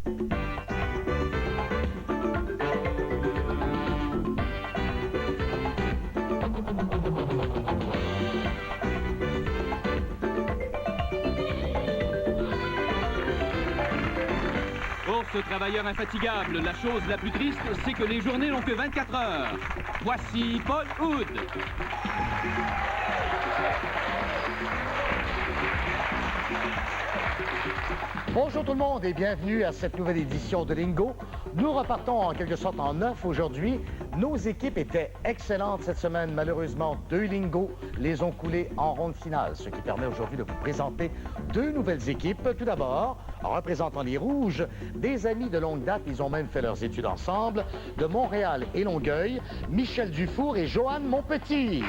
Pour ce travailleur infatigable, la chose la plus triste, c'est que les journées n'ont que 24 heures. Voici Paul Hood. Bonjour tout le monde et bienvenue à cette nouvelle édition de Lingo. Nous repartons en quelque sorte en neuf aujourd'hui. Nos équipes étaient excellentes cette semaine. Malheureusement, 2 Lingo les ont coulés en ronde finale, ce qui permet aujourd'hui de vous présenter 2 nouvelles équipes. Tout d'abord, représentant les Rouges, des amis de longue date, ils ont même fait leurs études ensemble, de Montréal et Longueuil, Michel Dufour et Joanne Monpetit.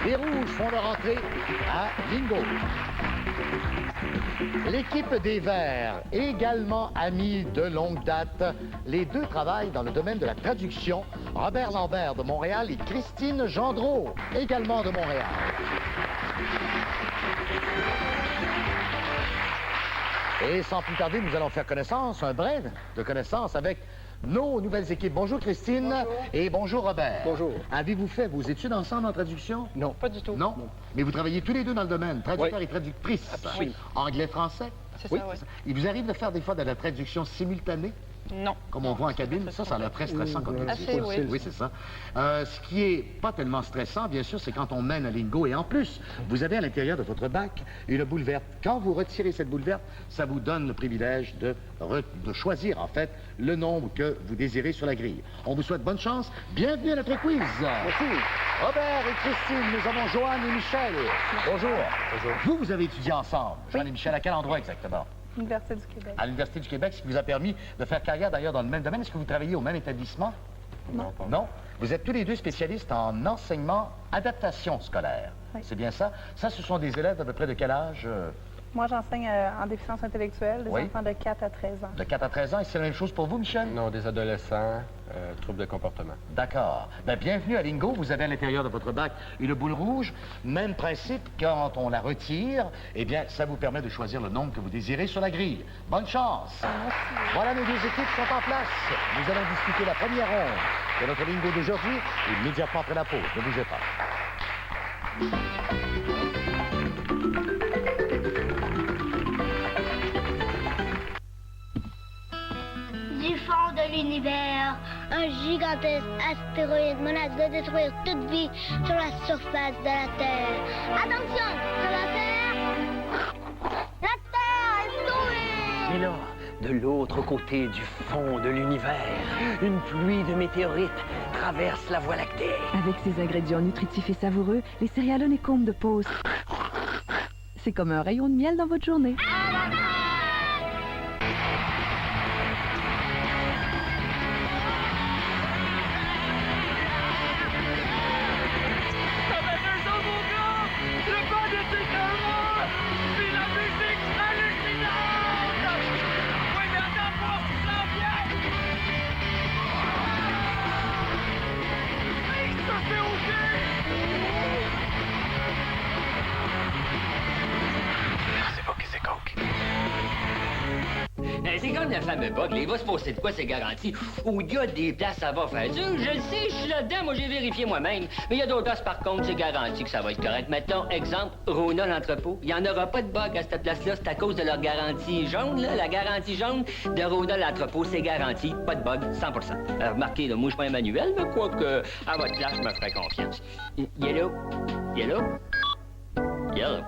Les Rouges font leur entrée à Lingo. L'équipe des Verts, également amis de longue date, les deux travaillent dans le domaine de la traduction. Robert Lambert de Montréal et Christine Gendreau, également de Montréal. Et sans plus tarder, nous allons faire connaissance, un brin de connaissance avec nos nouvelles équipes. Bonjour Christine. Bonjour. Et bonjour Robert. Bonjour. Avez-vous fait vos études ensemble en traduction? Non, pas du tout. Non? Mais vous travaillez tous les deux dans le domaine, traducteur Oui. et traductrice. Absolument. Anglais-français? C'est ça, oui. Il vous arrive de faire des fois de la traduction simultanée? Non. Comme on voit en cabine, ça a l'air très stressant comme métier. Assez, oui. Oui, c'est ça. Ce qui est pas tellement stressant, bien sûr, c'est quand on mène un lingo. Et en plus, vous avez à l'intérieur de votre bac une boule verte. Quand vous retirez cette boule verte, ça vous donne le privilège de choisir, en fait, le nombre que vous désirez sur la grille. On vous souhaite bonne chance. Bienvenue à notre quiz. Merci. Robert et Christine, nous avons Joanne et Michel. Bonjour. Bonjour. Vous avez étudié ensemble. Joanne et Michel, à quel endroit exactement? Université du Québec. À l'Université du Québec, ce qui vous a permis de faire carrière d'ailleurs dans le même domaine. Est-ce que vous travaillez au même établissement? Non. Non? Vous êtes tous les deux spécialistes en enseignement adaptation scolaire. Oui. C'est bien ça? Ça, ce sont des élèves d'à peu près de quel âge? Moi, j'enseigne en déficience intellectuelle, des Oui. enfants de 4 à 13 ans. De 4 à 13 ans. Et c'est la même chose pour vous, Michel? Non, des adolescents, troubles de comportement. D'accord. Bien, bienvenue à Lingo. Vous avez à l'intérieur de votre bac une boule rouge. Même principe, quand on la retire, eh bien, ça vous permet de choisir le nombre que vous désirez sur la grille. Bonne chance. Merci. Voilà, nos deux équipes sont en place. Nous allons discuter la première ronde de notre Lingo d'aujourd'hui, immédiatement après la pause. Ne bougez pas. Du fond de l'univers, un gigantesque astéroïde menace de détruire toute vie sur la surface de la Terre. Attention, sur la Terre est sauvée! Et là, de l'autre côté du fond de l'univers, une pluie de météorites traverse la Voie lactée. Avec ses ingrédients nutritifs et savoureux, les céréales Honeycomb de Pause, c'est comme un rayon de miel dans votre journée. C'est comme le fameux bug, il va se passer de quoi, c'est garanti. Où il y a des places, ça va faire dur. Je le sais, je suis là-dedans, moi j'ai vérifié moi-même. Mais il y a d'autres places, par contre, c'est garanti que ça va être correct. Mettons, exemple, Rona, l'entrepôt. Il n'y en aura pas de bug à cette place-là, c'est à cause de leur garantie jaune, là. La garantie jaune de Rona, l'entrepôt, c'est garanti, pas de bug, 100%. Remarquez, là, moi je suis pas un manuel, mais quoi que, à votre place, je me ferai confiance. Yellow, yellow, yellow,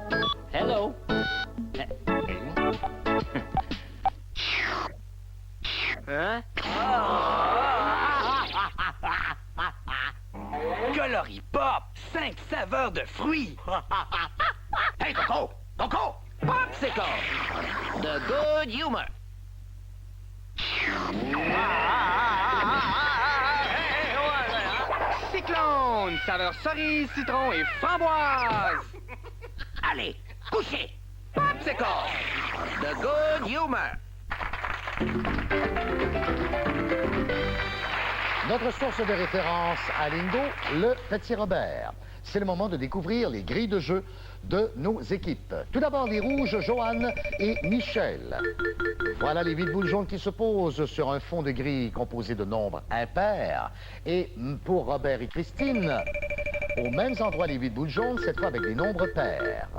hello. Hein? Coloris Pop, 5 saveurs de fruits. Hey, Coco! Coco! Popsicle, The Good Humor. Cyclone, saveur cerise, citron et framboise. Allez, couchez. Popsicle, The Good Humor. Notre source de référence à Lingo, le Petit Robert. C'est le moment de découvrir les grilles de jeu de nos équipes. Tout d'abord, les rouges, Joanne et Michel. Voilà les 8 boules jaunes qui se posent sur un fond de grille composé de nombres impairs. Et pour Robert et Christine, aux mêmes endroits les 8 boules jaunes, cette fois avec des nombres pairs.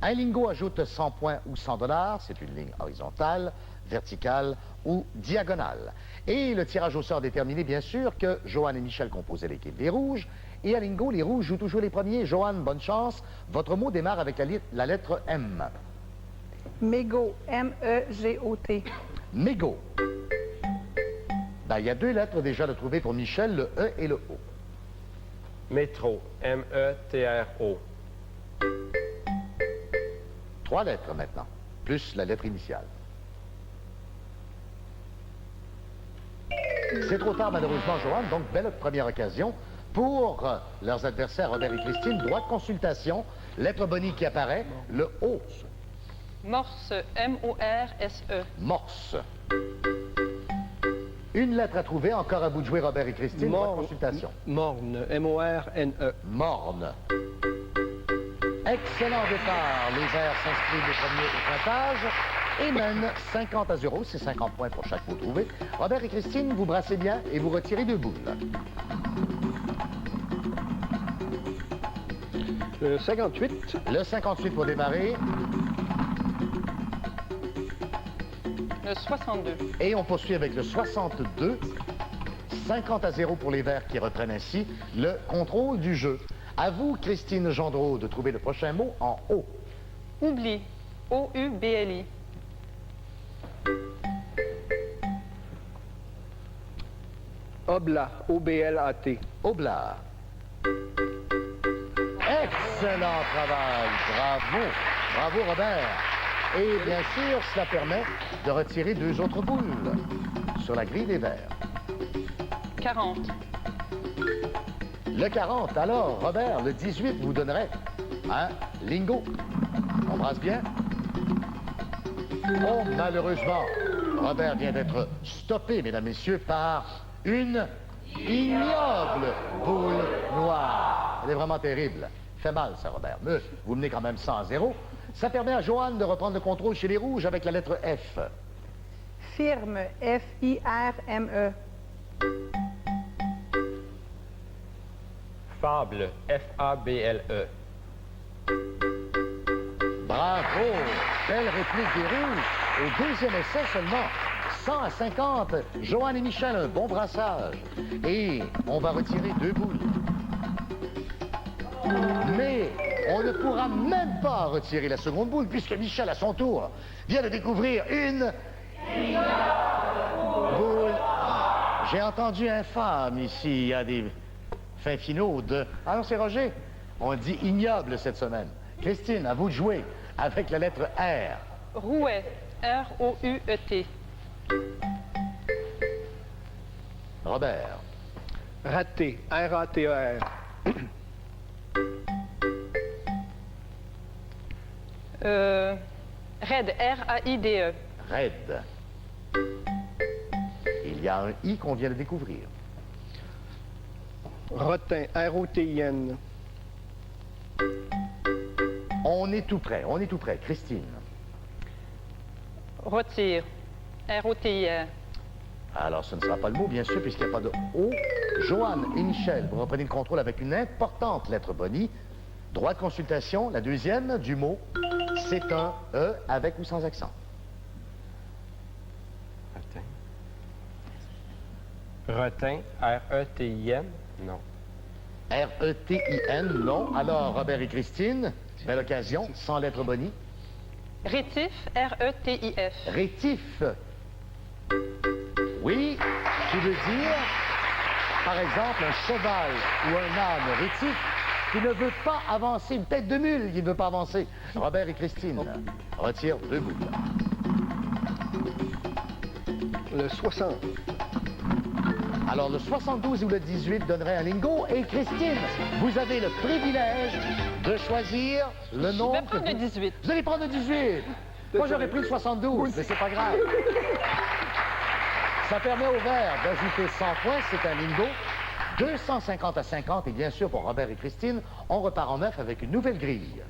Un lingot ajoute 100 points ou 100 $. C'est une ligne horizontale, verticale ou diagonale. Et le tirage au sort déterminé, bien sûr, que Joanne et Michel composaient l'équipe des rouges. Et à Lingo, les rouges jouent toujours les premiers. Joanne, bonne chance. Votre mot démarre avec la lettre M. Mégot. M-E-G-O-T. Mégot. Ben, il y a 2 lettres déjà de trouver pour Michel, le E et le O. Métro. M-E-T-R-O. 3 lettres maintenant, plus la lettre initiale. C'est trop tard, malheureusement, Joanne, donc belle première occasion pour leurs adversaires, Robert et Christine. Droit de consultation, lettre bonnie qui apparaît, le O. Morse, M-O-R-S-E. Morse. Une lettre à trouver, encore à vous de jouer, Robert et Christine. Droit de consultation. Morne, M-O-R-N-E. Morne. Excellent départ. Les Verts s'inscrivent les premiers au pointage et mènent 50-0. C'est 50 points pour chaque mot trouvé. Robert et Christine, vous brassez bien et vous retirez 2 boules. Le 58. Le 58 pour démarrer. Le 62. Et on poursuit avec le 62. 50-0 pour les Verts qui reprennent ainsi le contrôle du jeu. À vous, Christine Gendreau, de trouver le prochain mot en O. Oubli. O-U-B-L-I. Oblat, O-B-L-A-T. Oblat. Excellent travail. Bravo. Bravo, Robert. Et bien sûr, cela permet de retirer 2 autres boules sur la grille des Verts. 40. Le 40, alors, Robert, le 18 vous donnerait un lingot. On brasse bien. Oh, malheureusement, Robert vient d'être stoppé, mesdames, messieurs, par une ignoble boule noire. Elle est vraiment terrible. Fait mal, ça, Robert. Mais vous menez quand même 100-0. Ça permet à Joanne de reprendre le contrôle chez les rouges avec la lettre F. Firme. F-I-R-M-E. Fable. F-A-B-L-E. Bravo! Belle réplique des rouges. Au deuxième essai seulement. 100-50. Joanne et Michel, un bon brassage. Et on va retirer 2 boules. Mais on ne pourra même pas retirer la seconde boule puisque Michel, à son tour, vient de découvrir une boule. J'ai entendu infâme ici. Il y a des fins finaux de... Ah non, c'est Roger. On dit ignoble cette semaine. Christine, à vous de jouer avec la lettre R. Rouet. R-O-U-E-T. Robert. Raté, R-A-T-E-R. Raide. R-A-I-D-E. Raide. Il y a un I qu'on vient de découvrir. Rotin, R-O-T-I-N. On est tout près, on est tout près. Christine. Retire. R-O-T-I-R. Alors, ce ne sera pas le mot, bien sûr, puisqu'il n'y a pas de O. Joanne et Michel, vous reprenez le contrôle avec une importante lettre bonnie. Droit de consultation, la deuxième du mot, c'est un E avec ou sans accent. Retin. R-E-T-I-N. Non. R-E-T-I-N, non. Alors, Robert et Christine, belle occasion, sans lettre bonnie. Rétif. R-E-T-I-F. Rétif. Oui, qui veut dire, par exemple, un cheval ou un âne rétif qui ne veut pas avancer, une tête de mule qui ne veut pas avancer. Robert et Christine retirent 2 boules. Le 60. Alors, le 72 ou le 18 donnerait un lingot. Et Christine, vous avez le privilège de choisir le nombre... Je vais prendre le 18. Vous allez prendre le 18. Moi, j'aurais pris le 72, mais c'est pas grave. Ça permet aux Verts d'ajouter 100 points, c'est un bingo. 250 à 50, et bien sûr, pour Robert et Christine, on repart en neuf avec une nouvelle grille.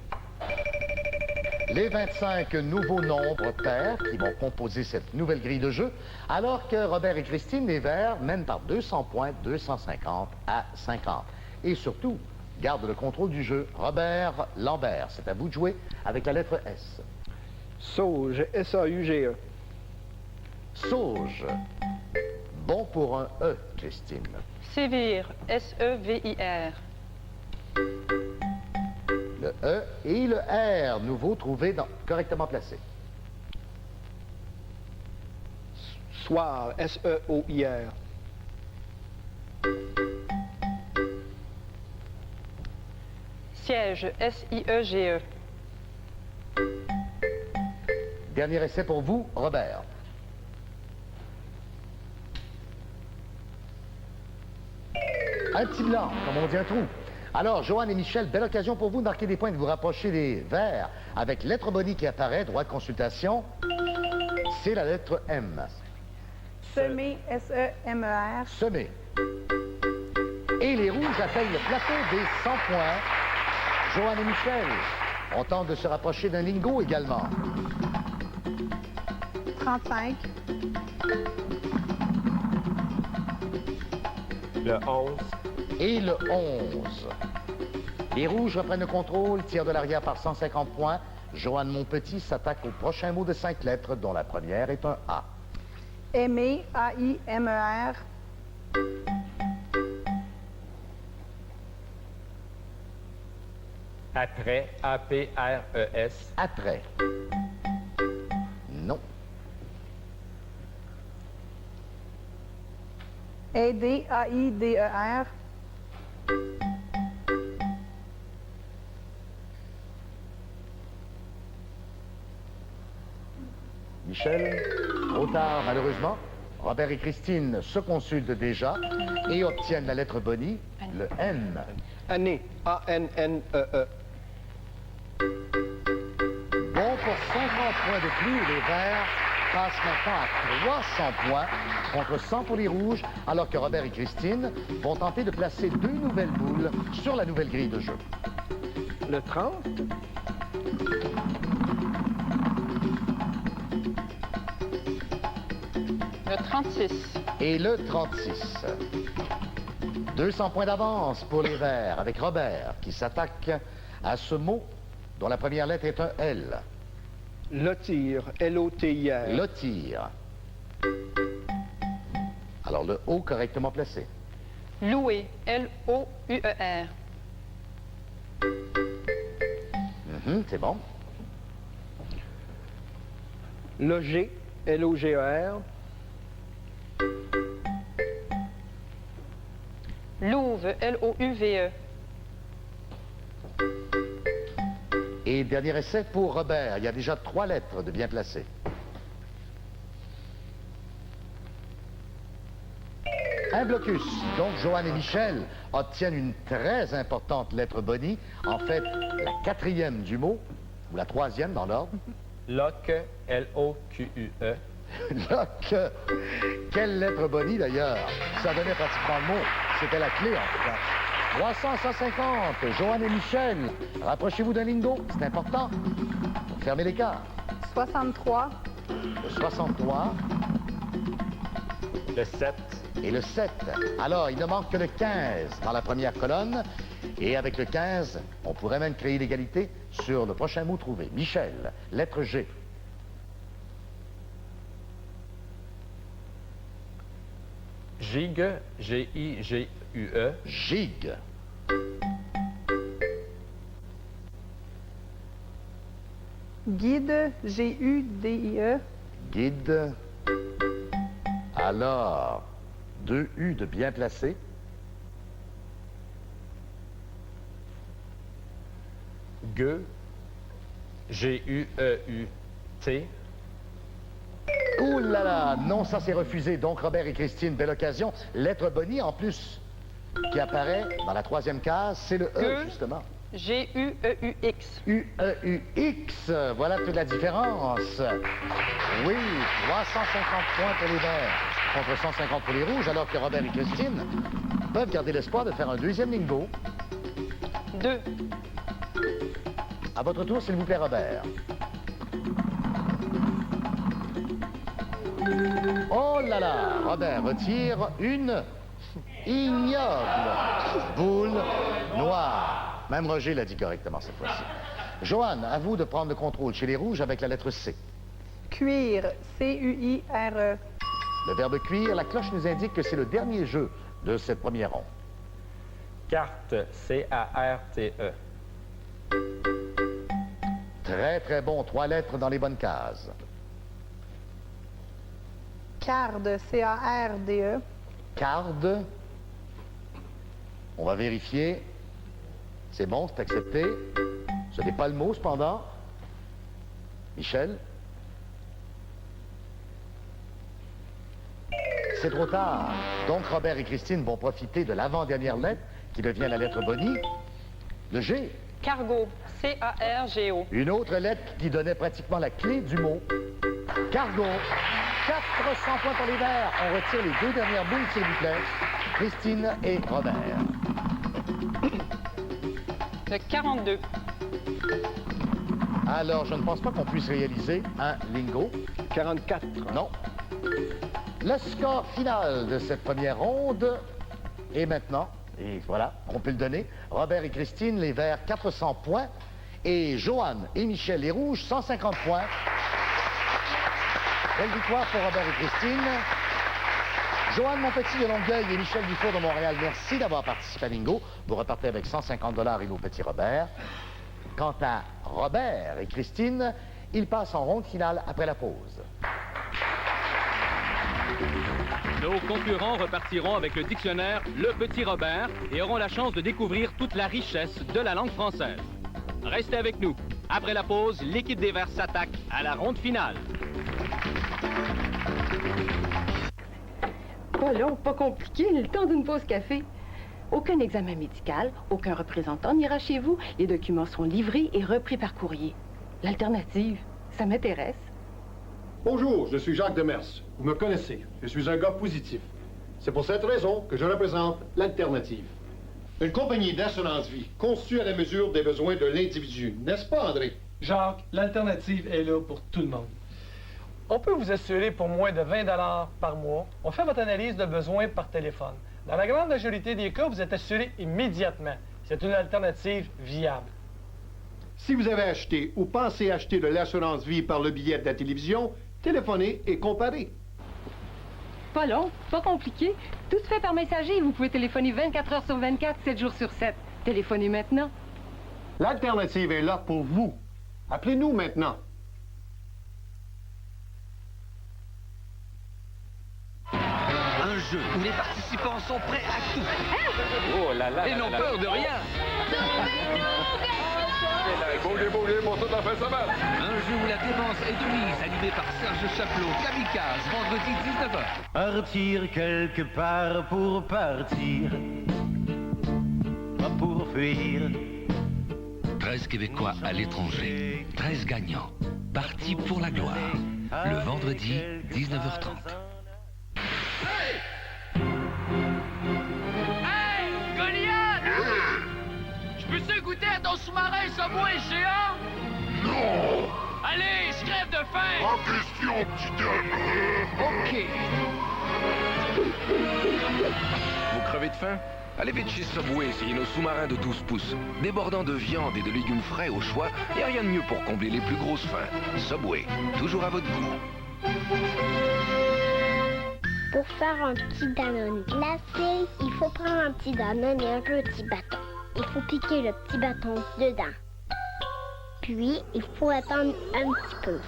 Les 25 nouveaux nombres pairs qui vont composer cette nouvelle grille de jeu, alors que Robert et Christine, les Verts, mènent par 200 points, 250 à 50. Et surtout, garde le contrôle du jeu. Robert Lambert, c'est à vous de jouer avec la lettre S. Sauge, S-A-U-G-E. Sauge. Bon pour un E, Christine. Sévir, S-E-V-I-R. Le E et le R, nouveau trouvé correctement placé. Soir, S-E-O-I-R. Siège, S-I-E-G-E. Dernier essai pour vous, Robert. Un petit blanc, comme on dit un trou. Alors, Joanne et Michel, belle occasion pour vous de marquer des points, de vous rapprocher des Verts. Avec lettre bonnie qui apparaît, droit de consultation, c'est la lettre M. Semer, S-E-M-E-R. Semer. Et les rouges atteignent le plateau des 100 points. Joanne et Michel, on tente de se rapprocher d'un lingot également. 35. Le 11. Et le 11. Les rouges reprennent le contrôle, tirent de l'arrière par 150 points. Joanne Monpetit s'attaque au prochain mot de 5 lettres, dont la première est un A. Aimer, A-I-M-E-R. Après, A-P-R-E-S. Après. Non. Aider, A-I-D-E-R. Michel, trop tard malheureusement. Robert et Christine se consultent déjà et obtiennent la lettre bonnie, le N. Année, A-N-N-E-E. Bon pour 50 points de plus, les Verts passent maintenant à 300 points contre 100 pour les rouges, alors que Robert et Christine vont tenter de placer 2 nouvelles boules sur la nouvelle grille de jeu. Le 30. Le 36. Et le 36. 200 points d'avance pour les Verts, avec Robert qui s'attaque à ce mot dont la première lettre est un L. Lotir, L-O-T-I-R. Lotir. Alors le O correctement placé. Louer, L-O-U-E-R. C'est bon. Loger, L-O-G-E-R. Louve, L-O-U-V-E. Et dernier essai pour Robert. Il y a déjà 3 lettres de bien placées. Un blocus. Donc, Joanne et Michel obtiennent une très importante lettre bonnie. En fait, la 4e du mot, ou la 3e dans l'ordre. Loque, L-O-Q-U-E. Loque. Quelle lettre bonnie, d'ailleurs. Ça donnait pratiquement le mot. C'était la clé, en tout cas. 300 à 150. Joanne et Michel, rapprochez-vous d'un lingot. C'est important. Fermez l'écart. 63. Le 63. Le 7. Et le 7. Alors, il ne manque que le 15 dans la première colonne. Et avec le 15, on pourrait même créer l'égalité sur le prochain mot trouvé. Michel, lettre G. Gigue, G-I-G-U-E. Gigue. Guide, G-U-D-I-E. Guide. Alors, 2 U de bien placé. Gueux, G-U-E-U-T. Ouh là là, non, ça c'est refusé. Donc, Robert et Christine, belle occasion. Lettre bonnie, en plus, qui apparaît dans la 3e case, c'est le E, justement. G-U-E-U-X. U-E-U-X, voilà toute la différence. Oui, 350 points pour les Verts. contre 150 pour les rouges, alors que Robert et Christine peuvent garder l'espoir de faire un deuxième lingot. 2. À votre tour, s'il vous plaît, Robert. Oh là là! Robert retire une ignoble boule noire. Même Roger l'a dit correctement cette fois-ci. Joanne, à vous de prendre le contrôle chez les rouges avec la lettre C. Cuire, C-U-I-R-E. Le verbe cuire, la cloche nous indique que c'est le dernier jeu de cette première ronde. Carte, C-A-R-T-E. Très, très bon. 3 lettres dans les bonnes cases. Carde, C-A-R-D-E. Carde. On va vérifier. C'est bon, c'est accepté. Ce n'est pas le mot, cependant. Michel? C'est trop tard. Donc, Robert et Christine vont profiter de l'avant-dernière lettre, qui devient la lettre Bonnie. Le G. Cargo, C-A-R-G-O. Une autre lettre qui donnait pratiquement la clé du mot. Cargo. 400 points pour les Verts. On retire les 2 dernières boules, s'il vous plaît. Christine et Robert. Le 42. Alors, je ne pense pas qu'on puisse réaliser un lingot. 44. Non. Le score final de cette première ronde est maintenant, et voilà, on peut le donner, Robert et Christine, les Verts, 400 points, et Joanne et Michel, les Rouges, 150 points. Belle victoire pour Robert et Christine. Joanne Monpetit de Longueuil et Michel Dufour de Montréal, merci d'avoir participé à Lingo. Vous repartez avec 150 $ et nos petits Robert. Quant à Robert et Christine, ils passent en ronde finale après la pause. Nos concurrents repartiront avec le dictionnaire Le Petit Robert et auront la chance de découvrir toute la richesse de la langue française. Restez avec nous. Après la pause, l'équipe des Verts s'attaque à la ronde finale. Pas long, pas compliqué, le temps d'une pause café. Aucun examen médical, aucun représentant n'ira chez vous. Les documents seront livrés et repris par courrier. L'alternative, ça m'intéresse. Bonjour, je suis Jacques Demers. Vous me connaissez, je suis un gars positif. C'est pour cette raison que je représente l'Alternative. Une compagnie d'assurance vie conçue à la mesure des besoins de l'individu. N'est-ce pas, André? Jacques, l'Alternative est là pour tout le monde. On peut vous assurer pour moins de 20 $ par mois. On fait votre analyse de besoins par téléphone. Dans la grande majorité des cas, vous êtes assuré immédiatement. C'est une alternative viable. Si vous avez acheté ou pensez acheter de l'assurance vie par le biais de la télévision, téléphonez et comparez. Pas long, pas compliqué. Tout se fait par messager. Vous pouvez téléphoner 24 heures sur 24, 7 jours sur 7. Téléphonez maintenant. L'Alternative est là pour vous. Appelez-nous maintenant. Un jeu où les participants sont prêts à tout. Oh là là. Et n'ont peur de rien. Un jeu où la démence est de mise, animé par Serge Chapelot, Kamikaze, vendredi 19h. Partir quelque part pour partir, pas pour fuir. 13 Québécois à l'étranger, 13 gagnants, partis pour la gloire. Le vendredi, 19h30. Hey, Goliath! Je peux-tu goûter à ton sous-marin Subway géant? Non! Allez, je crève de faim! En question, petit homme! OK. Vous crevez de faim? Allez vite chez Subway, essayez nos sous-marins de 12 pouces. Débordant de viande et de légumes frais au choix, et rien de mieux pour combler les plus grosses faims. Subway, toujours à votre goût. Pour faire un petit Danone glacé, il faut prendre un petit Danone et un petit bâton. Il faut piquer le petit bâton dedans. Puis, il faut attendre un petit peu.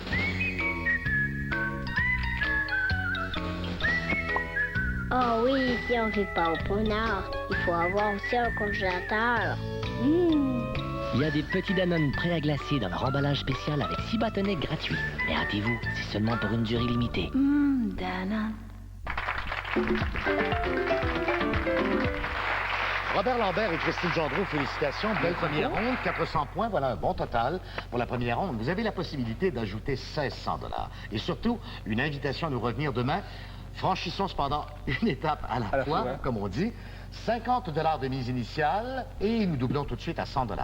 Oh oui, si on ne vit pas au pôle Nord, il faut avoir aussi un congélateur. Il y a des petits Danone prêts à glacer dans leur emballage spécial avec 6 bâtonnets gratuits. Mais hâtez-vous, c'est seulement pour une durée limitée. Danone. Robert Lambert et Christine Gendreau, félicitations. Belle première ronde, 400 points, voilà un bon total pour la première ronde. Vous avez la possibilité d'ajouter 1600 $. Et surtout, une invitation à nous revenir demain Franchissons cependant une étape à la fois, comme on dit. 50 $ de mise initiale et nous doublons tout de suite à 100 $.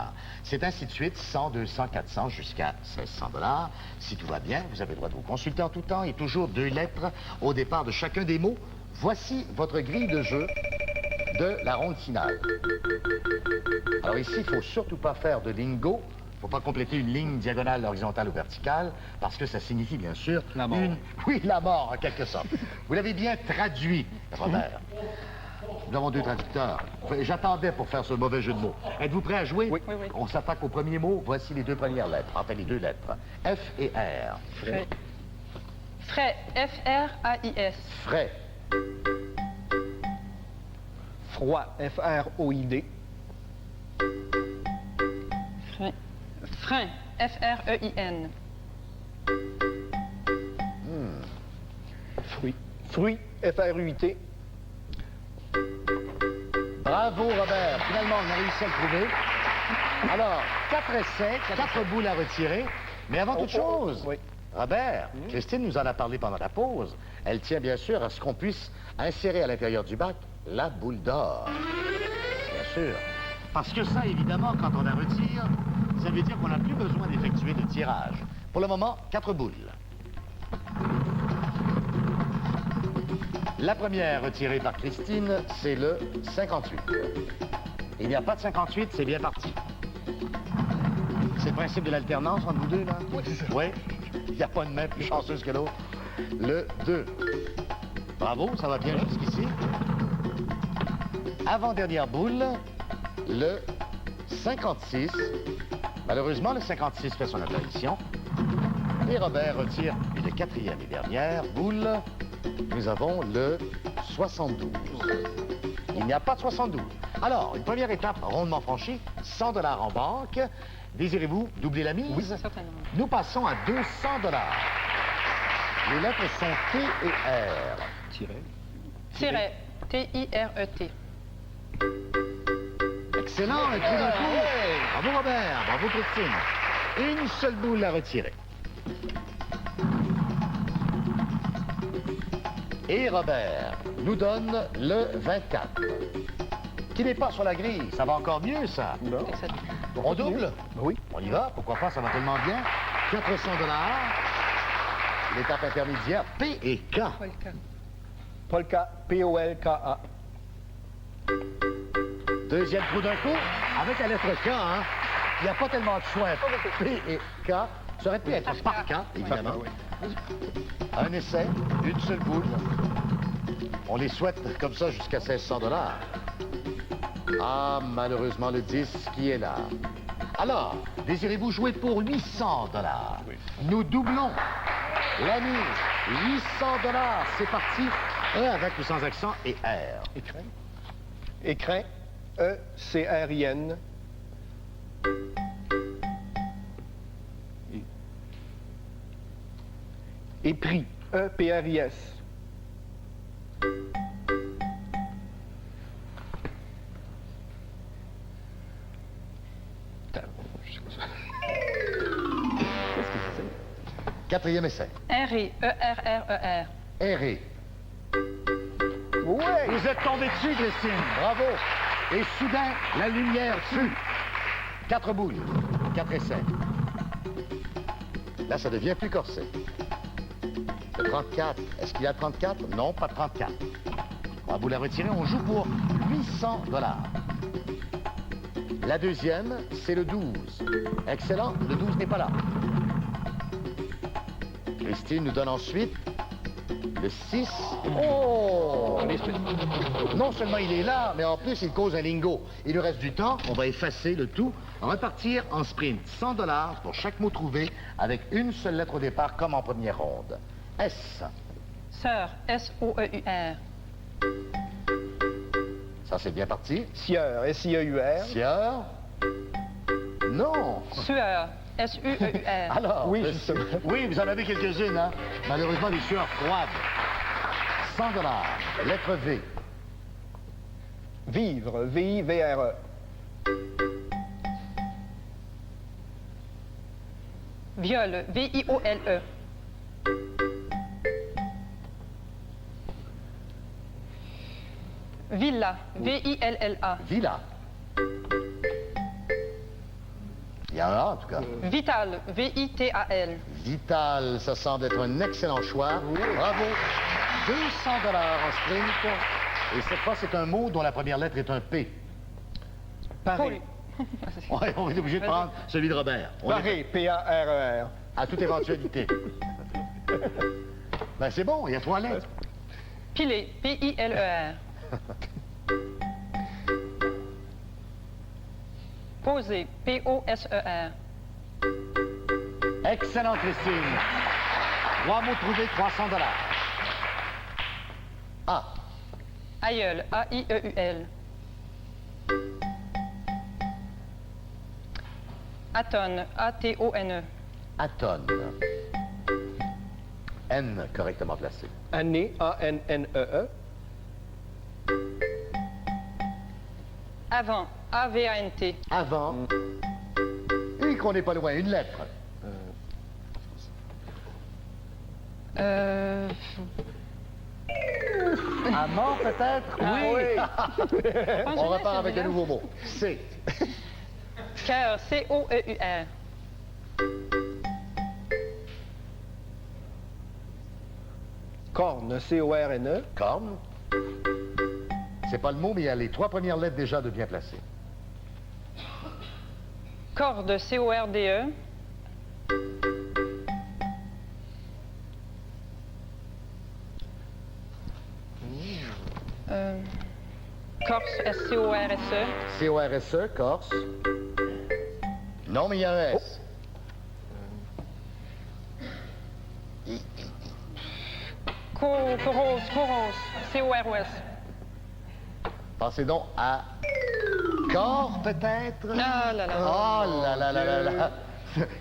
C'est ainsi de suite, 100, 200, 400 jusqu'à 1600 $. Si tout va bien, vous avez le droit de vous consulter en tout temps et toujours 2 lettres au départ de chacun des mots. Voici votre grille de jeu de la ronde finale. Alors ici, il ne faut surtout pas faire de lingo. Il ne faut pas compléter une ligne diagonale, horizontale ou verticale, parce que ça signifie bien sûr la mort. Oui, la mort en quelque sorte. Vous l'avez bien traduit, Robert. Nous avons 2 traducteurs. J'attendais pour faire ce mauvais jeu de mots. Êtes-vous prêts à jouer? Oui. On s'attaque au premier mot. Voici les 2 premières lettres. Enfin, les 2 lettres. F et R. Frais. Frais. F-R-A-I-S. Frais. Froid. F-R-O-I-D. Frein. Frein. F-R-E-I-N. Fruit. Fruit. F-R-U-I-T. Bravo, Robert. Finalement, on a réussi à le trouver. Alors, 4 essais, 4 boules à retirer. Mais avant toute chose, Robert, Christine nous en a parlé pendant la pause. Elle tient bien sûr à ce qu'on puisse insérer à l'intérieur du bac la boule d'or. Bien sûr. Parce que ça, évidemment, quand on la retire, ça veut dire qu'on n'a plus besoin d'effectuer de tirage. Pour le moment, 4 boules. La première retirée par Christine, c'est le 58. Il n'y a pas de 58, c'est bien parti. C'est le principe de l'alternance entre vous deux, là? Oui. Il n'y a pas une main plus chanceuse que l'autre. Le 2. Bravo, ça va bien jusqu'ici. Avant-dernière boule, le 56. Malheureusement, le 56 fait son apparition. Et Robert retire une 4e et dernière boule. Nous avons le 72. Il n'y a pas de 72. Alors, une première étape rondement franchie, 100 $ en banque. Désirez-vous doubler la mise? Oui, certainement. Nous passons à 200 $. Les lettres sont T et R. Tiret. T-I-R-E-T. Excellent, un coup d'un coup. Bravo Robert, bravo Christine. Une seule boule à retirer. Et Robert nous donne le 24. Qui n'est pas sur la grille, ça va encore mieux ça. Non. On double? Oui. On y va, pourquoi pas, ça va tellement bien. 400 $. L'étape intermédiaire, P et K. Polka. P-O-L-K-A. Deuxième trou d'un coup, avec la lettre K, hein. Il n'y a pas tellement de choix. P et K. Ça aurait pu être par K, évidemment. Un essai, une seule boule. On les souhaite comme ça jusqu'à 1600 $. Ah, malheureusement, le 10 qui est là. Alors, désirez-vous jouer pour 800 $? Nous doublons la mise. 800 $, c'est parti. E avec ou sans accent et R. Écrin. Écrin. E-C-R-I-N. Épris. E-P-R-I-S. Quatrième essai. R-E. E-R-R-E-R. R. Oui! Vous êtes tombé dessus, Christine. Bravo. Et soudain, la lumière fut. 4 boules. 4 essais. Là, ça devient plus corsé. Le 34. Est-ce qu'il y a 34? Non, pas 34. On va vous la retirer. On joue pour 800 $. La deuxième, c'est le 12. Excellent. Le 12 n'est pas là. Christine nous donne ensuite le 6. Oh! Non seulement il est là, mais en plus il cause un lingo. Il nous reste du temps, on va effacer le tout. On va partir en sprint. 100 $ pour chaque mot trouvé, avec une seule lettre au départ, comme en première ronde. S. Sœur. S-O-E-U-R. Ça, c'est bien parti. Sieur. S-I-E-U-R. Sieur. Non. Sueur. S-U-E-U-R. Alors, oui, justement. Oui, vous en avez quelques-unes, hein? Malheureusement, des sueurs froides. 100 $. Lettre V. Vivre. V-I-V-R-E. Viol. V-I-O-L-E. Villa, V-I-L-L-A. Villa. Il y en a en tout cas. Vital, V-I-T-A-L. Vital, ça semble être un excellent choix. Bravo. 200 en sprint. Et cette fois, c'est un mot dont la première lettre est un P. Paré. Ouais, on est obligé de prendre celui de Robert. Paré, P-A-R-E-R. À toute éventualité. Ben c'est bon, il y a 3 lettres. Piler, P-I-L-E-R. Poser, P-O-S-E-R. Excellent, Christine. 3 mots trouvés, 300 $. A. Aïeul, A-I-E-U-L. Atone, A-T-O-N-E. Atone. N, correctement placé. Année, A-N-N-E-E. Avant, A-V-A-N-T. Avant. Et qu'on n'est pas loin, une lettre. Amant, peut-être? Oui. On repart avec un nouveau mot. C. Cœur, C-O-E-U-R. Corne, C-O-R-N-E. Corne. C'est pas le mot, mais il y a les 3 premières lettres déjà de bien placées. Corde, C-O-R-D-E. Corse, S-C-O-R-S-E. C-O-R-S-E, Corse. Non, mais il y a un S. Coros, C-O-R-O-S. Pensez donc à corps, peut-être? Ah là là. Oh là là là là là.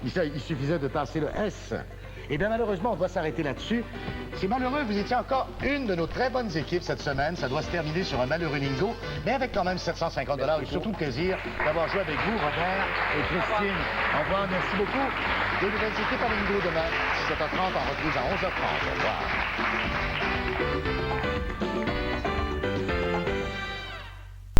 Il suffisait de passer le S. Eh bien, malheureusement, on doit s'arrêter là-dessus. C'est malheureux, vous étiez encore une de nos très bonnes équipes cette semaine. Ça doit se terminer sur un malheureux lingo, mais avec quand même 750 $ et surtout le plaisir d'avoir joué avec vous, Robert et Christine. Au revoir, merci beaucoup. Des nouvelles équipes à lingo demain, 17h30, en reprise à 11h30. Au revoir.